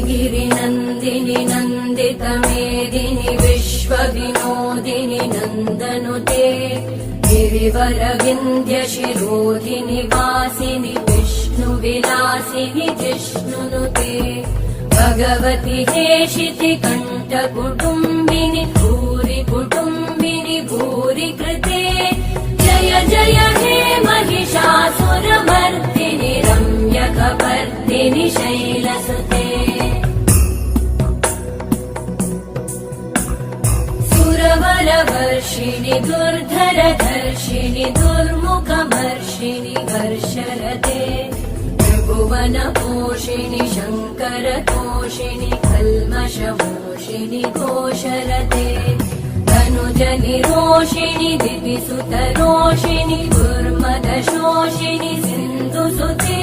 गिरिनन्दिनि नन्दितमेदिनि विश्वविनोदिनि नन्दनुते गिरिवरविन्द्यशिरोधिनि वासिनि विष्णुविलासिनि जिष्णुनुते भगवति हेशिति कण्ठकुटुम्बिनि भूरि कुटुम्बिनि भूरि कृते जय जय हे महिषासुरमर्दिनि रम्यकपर्दिनि शैलसुते सुरवरवर्षिणि दुर्धरधर्षिणि दुर्मुखमर्षिणि हर्षरते त्रिभुवनपोषिणि शङ्करतोषिणि कल्मषमोषिणि घोषरते धनुजनिरोषिणि दिविसुतरोषिणि दुर्मदशोषिणि सिन्धुसुते